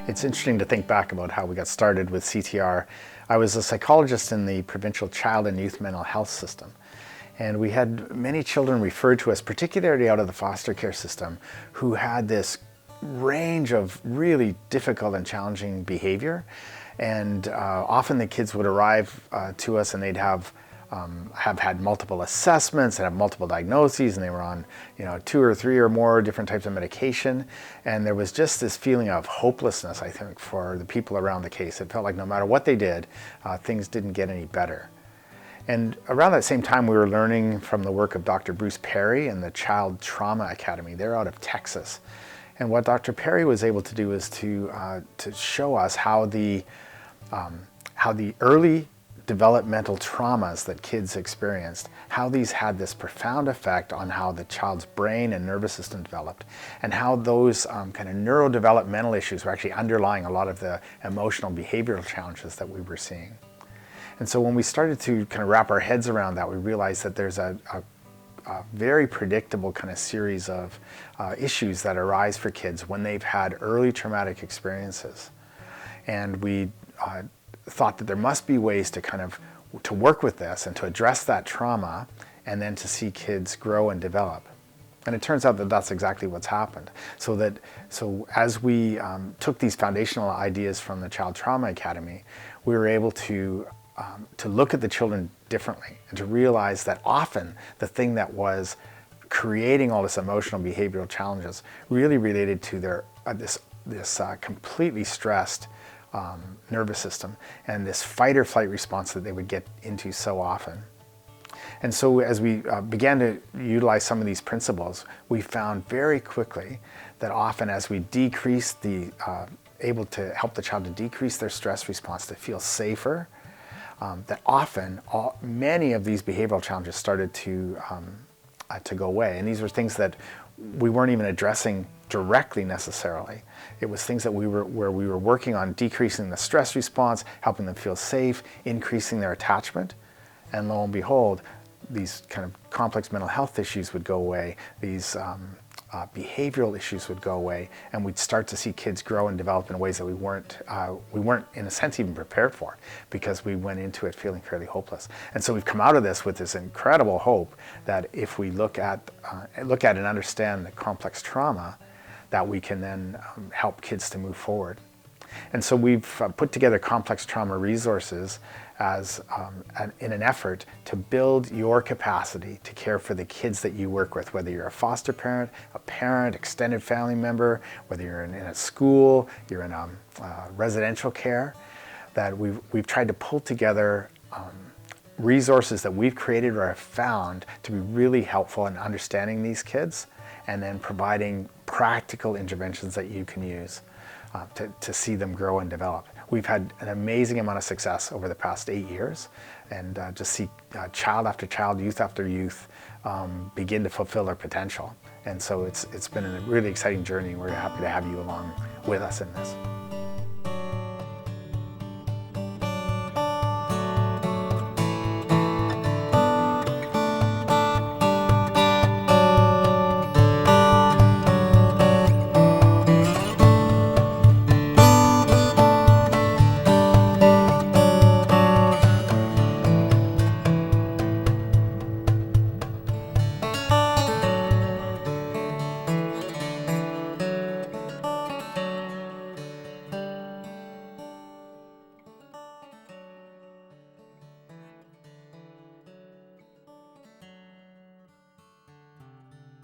It's interesting to think back about how we got started with CTR. I was a psychologist in the provincial child and youth mental health system. And we had many children referred to us, particularly out of the foster care system, who had this range of really difficult and challenging behavior. And often the kids would arrive to us and they'd have had multiple assessments and have multiple diagnoses, and they were on 2 or 3 or more different types of medication. And there was just this feeling of hopelessness, I think, for the people around the case. It felt like no matter what they did, things didn't get any better. And around that same time, we were learning from the work of Dr. Bruce Perry and the Child Trauma Academy. They're out of Texas. And what Dr. Perry was able to do is to show us how the early developmental traumas that kids experienced, how these had this profound effect on how the child's brain and nervous system developed, and how those kind of neurodevelopmental issues were actually underlying a lot of the emotional behavioral challenges that we were seeing. And so when we started to kind of wrap our heads around that, we realized that there's a very predictable kind of series of issues that arise for kids when they've had early traumatic experiences. And we thought that there must be ways to work with this and to address that trauma, and then to see kids grow and develop. And it turns out that that's exactly what's happened. So as we took these foundational ideas from the Child Trauma Academy, we were able to look at the children differently and to realize that often the thing that was creating all this emotional behavioral challenges really related to their this completely stressed nervous system and this fight or flight response that they would get into so often. And so as we began to utilize some of these principles, we found very quickly that often as we decrease able to help the child to decrease their stress response, to feel safer, that often many of these behavioral challenges started to go away. And these were things that we weren't even addressing directly necessarily. It was things that we were working on decreasing the stress response, helping them feel safe, increasing their attachment. And lo and behold, these kind of complex mental health issues would go away. These behavioral issues would go away, and we'd start to see kids grow and develop in ways that we weren't in a sense even prepared for, because we went into it feeling fairly hopeless. And so we've come out of this with this incredible hope that if we look at and understand the complex trauma, that we can then help kids to move forward. And so we've put together complex trauma resources in an effort to build your capacity to care for the kids that you work with, whether you're a foster parent, a parent, extended family member, whether you're in a school, you're in residential care, that we've tried to pull together resources that we've created or have found to be really helpful in understanding these kids, and then providing practical interventions that you can use to see them grow and develop. We've had an amazing amount of success over the past 8 years, and just see child after child, youth after youth begin to fulfill their potential. And so it's been a really exciting journey. We're happy to have you along with us in this.